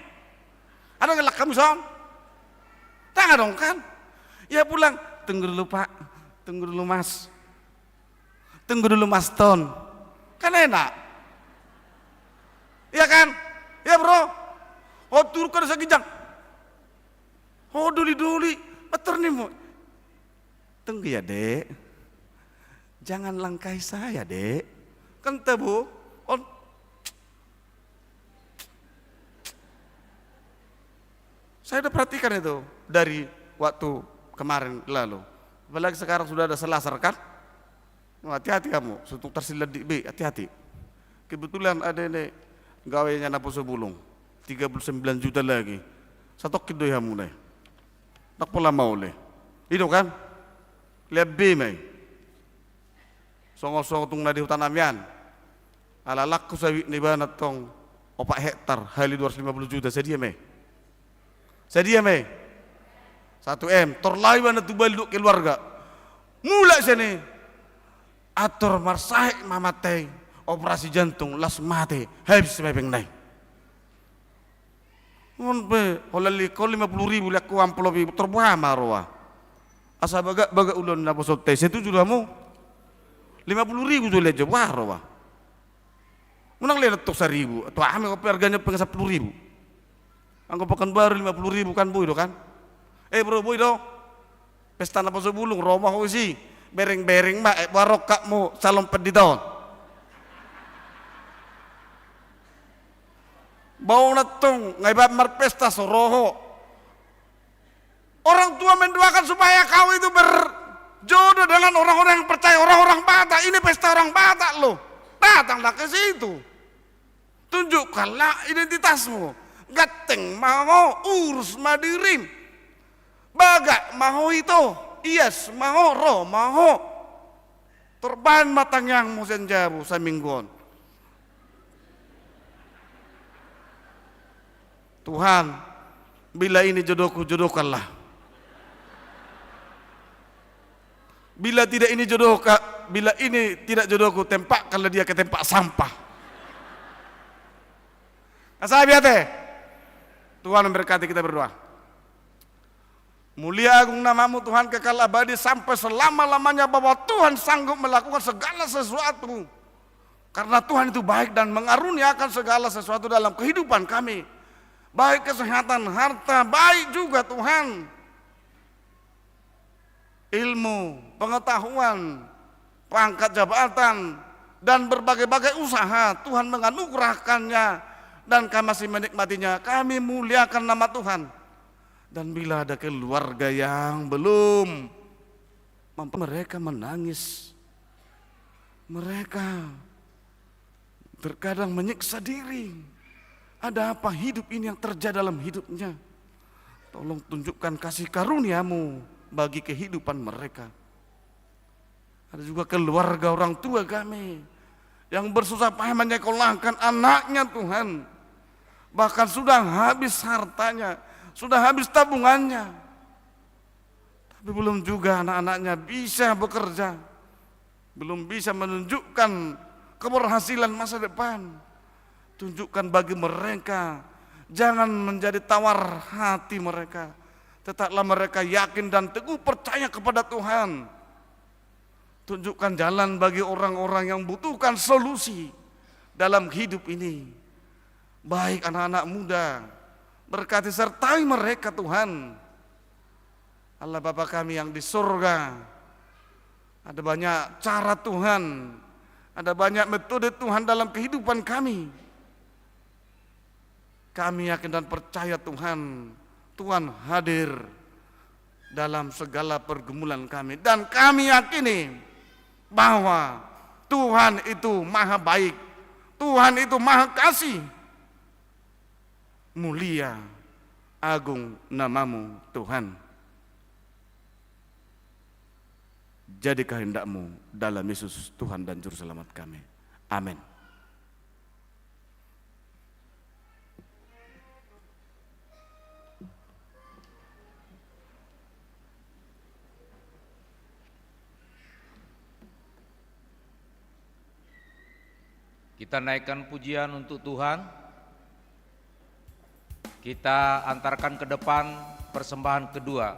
Ada ngelak kamu son? Tangga dong kan? Ya pulang. Tunggu dulu Pak. Tunggu dulu Mas. Tunggu dulu Mas Ton. Kan enak. Ya kan? Ya bro. Oh turun segijang. Oh duli. Betul nih mu. Tunggu ya dek. Jangan langkai saya dek. Kan tebu. Oh. Saya udah perhatikan itu dari waktu kemarin lalu. Apalagi sekarang sudah ada selasar kan? Hati-hati kamu, untuk tersilat di B, hati-hati. Kebetulan ada ini gawainya napu sebulung. 39 juta lagi. Satu kido ya mulai. Tak pula mau le. Itu kan? Lebih mai. Songo-songo tung nadi hutan amian. Alalak ku sawi ni banat tong 4 hektar hali 250 juta sedia mai. Sedia mai. 1 M. Terlai banat tu balik keluarga. Mulai sini. Atur marsahik mamatay. Operasi jantung las mati. Habis mepeng naik. Monpe, oleh kau 50.000 lihat ku amplopi terbuah marwah. Asa baga ulun na posot tes itu juga mu 50.000 tu lihat jawah marwah. Menang lihat tok 1.000 atau ame kopi harganya pengen 10.000. Angko Pekanbaru 50.000 kan bu itu kan? Bro bu itu pesta na posot bulung romah usi bereng-bereng mak barokakmu salom pedidon. Bau natong ngaibat marpesta soroho. Orang tua mendoakan supaya kau itu berjodoh dengan orang-orang yang percaya, orang-orang Batak. Ini pesta orang Batak loh. Datanglah ke situ. Tunjukkanlah identitasmu. Gateng mau urus madirim. Bagak mau itu. Iyas mau roh mau. Terban matang yang musen jabu saminggon. Tuhan, bila ini jodohku, jodohkanlah. Bila tidak ini jodoh, bila ini tidak jodohku, tempakkanlah dia ke tempat sampah. Asabiate, Tuhan memberkati, kita berdoa. Mulia agung namamu Tuhan, kekal abadi sampai selama-lamanya, bahwa Tuhan sanggup melakukan segala sesuatu. Karena Tuhan itu baik dan mengaruniakan segala sesuatu dalam kehidupan kami. Baik kesehatan, harta, baik juga Tuhan. Ilmu, pengetahuan, pangkat jabatan, dan berbagai-bagai usaha Tuhan menganugerahkannya. Dan kami masih menikmatinya. Kami muliakan nama Tuhan. Dan bila ada keluarga yang belum mampu, mereka menangis. Mereka terkadang menyiksa diri. Ada apa hidup ini yang terjadi dalam hidupnya? Tolong tunjukkan kasih karuniamu bagi kehidupan mereka. Ada juga keluarga orang tua kami yang bersusah payah menyekolahkan anaknya Tuhan. Bahkan sudah habis hartanya, sudah habis tabungannya. Tapi belum juga anak-anaknya bisa bekerja. Belum bisa menunjukkan keberhasilan masa depan. Tunjukkan bagi mereka, jangan menjadi tawar hati mereka. Tetaplah mereka yakin dan teguh percaya kepada Tuhan. Tunjukkan jalan bagi orang-orang yang butuhkan solusi dalam hidup ini. Baik anak-anak muda, berkati sertai mereka Tuhan. Allah Bapa kami yang di surga, ada banyak cara Tuhan, ada banyak metode Tuhan dalam kehidupan kami. Kami yakin dan percaya Tuhan, Tuhan hadir dalam segala pergumulan kami. Dan kami yakini bahwa Tuhan itu maha baik, Tuhan itu maha kasih. Mulia, agung namamu Tuhan. Jadi kehendakmu dalam Yesus Tuhan dan Juru Selamat kami. Amin. Kita naikkan pujian untuk Tuhan. Kita antarkan ke depan persembahan kedua.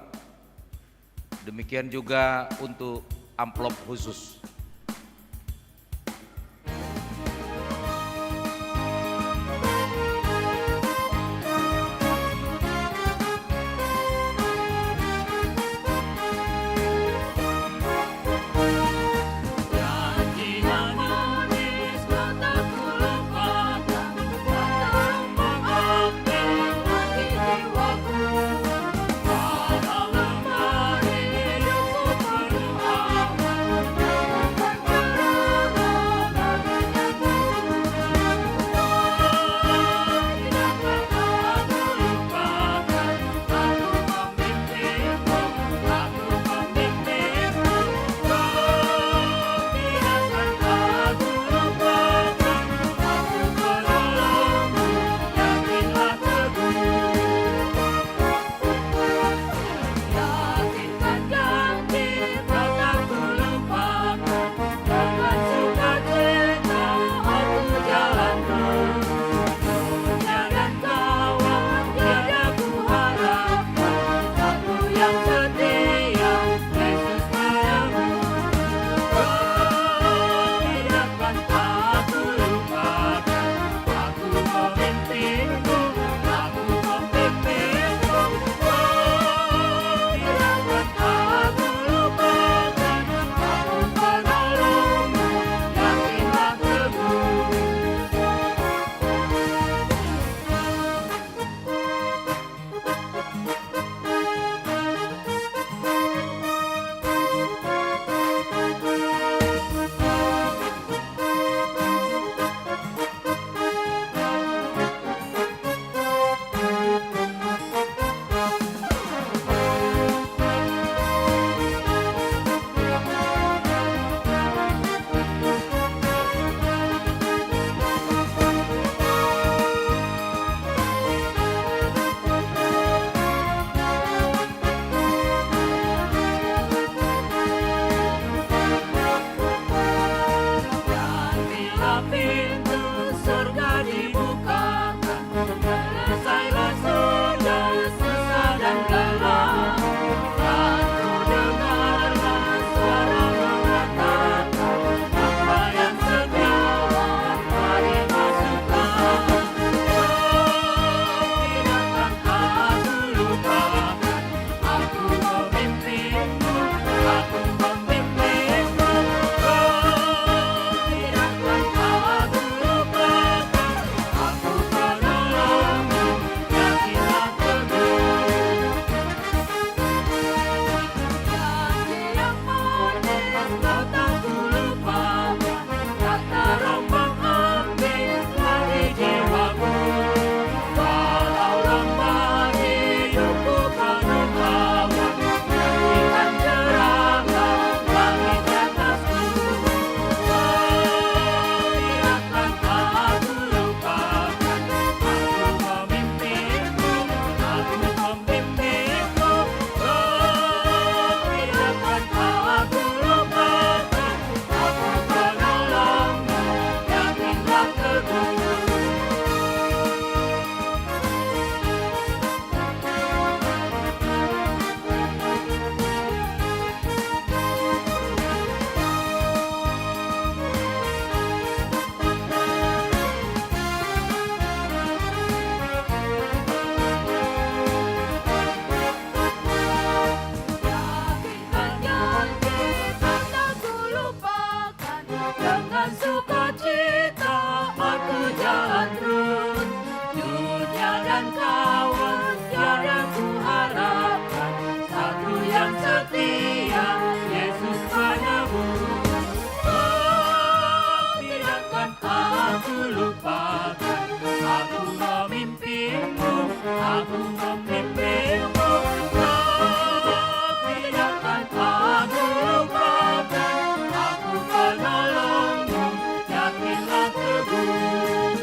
Demikian juga untuk amplop khusus. memimpinmu, kau tidakkan aku lupakan. Aku penolongmu, yakinlah teguh.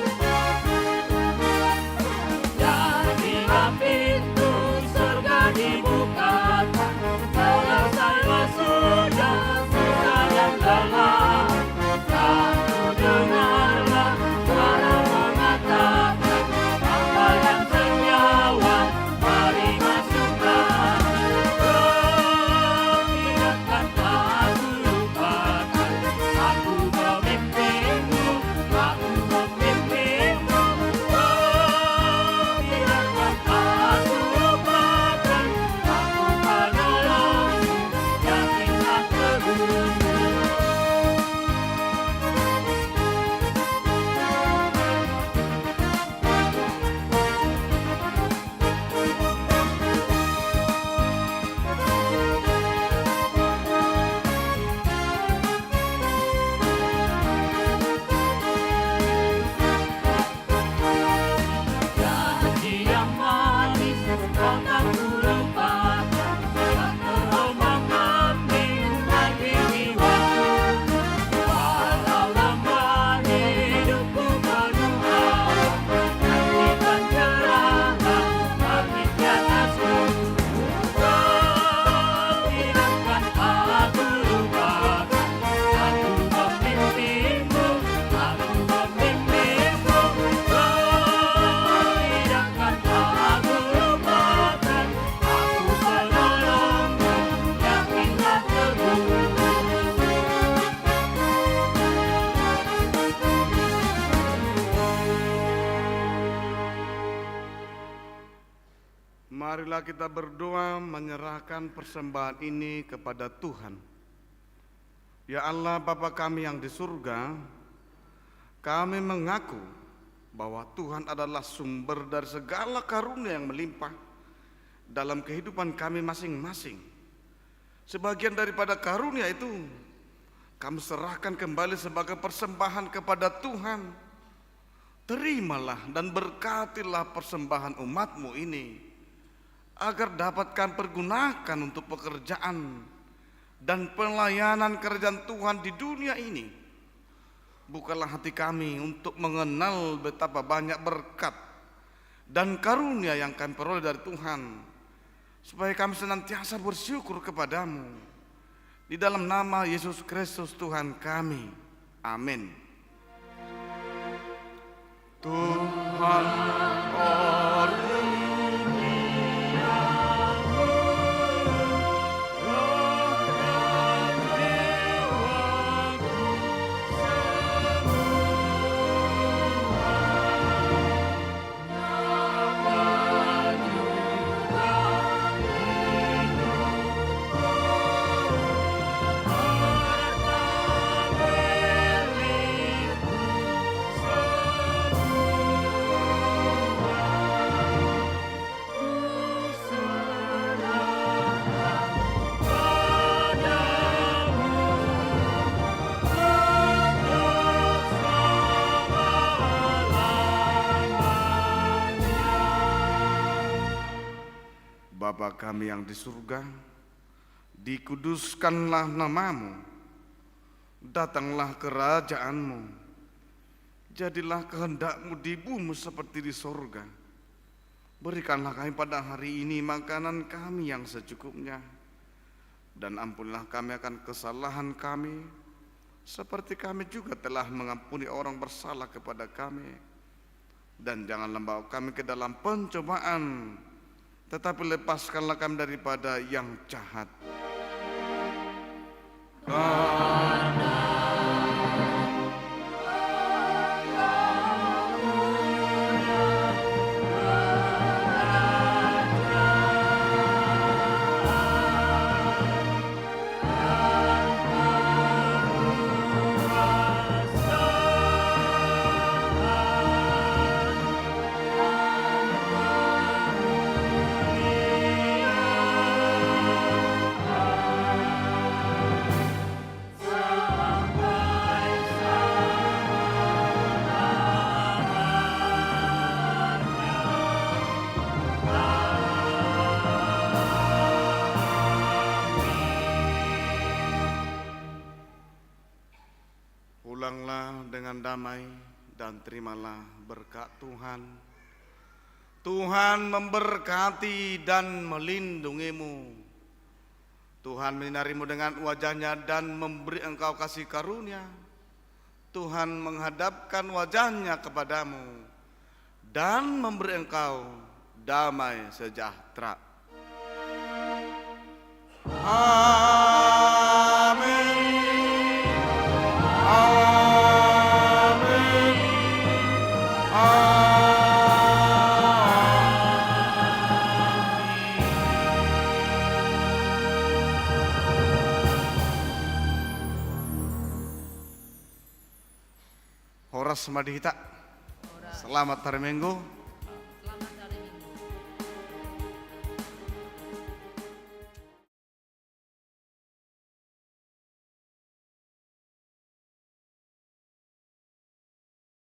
Jadilah pintu surga dibukakan, selesailah sudah susah dan lelah. Lalu dengarlah suara mengatakan, apa yang senyawa, mari masuklah. Kau tidakkan aku lupakan, aku memimpinmu, aku memimpinmu. Kau tidakkan aku lupakan, aku penolongmu, yakinlah teguh. Janji yang manis kau tak lupakan, tak terombang-ambing lagi jiwaku. Walau lemah hidupku penuh awan, nantikan cerahan langit di atasku. Kau tidakkan aku lupakan, aku memimpinmu, aku memimpinmu. Kau tidakkan aku lupakan, aku penolongmu, yakinlah teguh. Marilah kita berdoa menyerahkan persembahan ini kepada Tuhan. Ya Allah Bapa kami yang di surga, kami mengaku bahwa Tuhan adalah sumber dari segala karunia yang melimpah dalam kehidupan kami masing-masing. Sebagian daripada karunia itu kami serahkan kembali sebagai persembahan kepada Tuhan. Terimalah dan berkatilah persembahan umat-Mu ini, agar dapat kami pergunakan untuk pekerjaan dan pelayanan kerajaan Tuhan di dunia ini. Bukalah hati kami untuk mengenal betapa banyak berkat dan karunia yang kami peroleh dari Tuhan, supaya kami senantiasa bersyukur kepadamu. Di dalam nama Yesus Kristus Tuhan kami. Amin. Tuhan Bapa kami yang di surga, dikuduskanlah namamu, datanglah kerajaanmu, jadilah kehendakmu di bumi seperti di surga. Berikanlah kami pada hari ini makanan kami yang secukupnya, dan ampunilah kami akan kesalahan kami, seperti kami juga telah mengampuni orang bersalah kepada kami. Dan janganlah bawa kami ke dalam pencobaan, tetapi lepaskanlah kami daripada yang jahat. Pulanglah dengan damai dan terimalah berkat Tuhan. Tuhan memberkati dan melindungimu. Tuhan menyinarimu dengan wajahnya dan memberi engkau kasih karunia. Tuhan menghadapkan wajahnya kepadamu dan memberi engkau damai sejahtera. Amin. Amin. Amin. Horas Madihita. Selamat hari Minggu.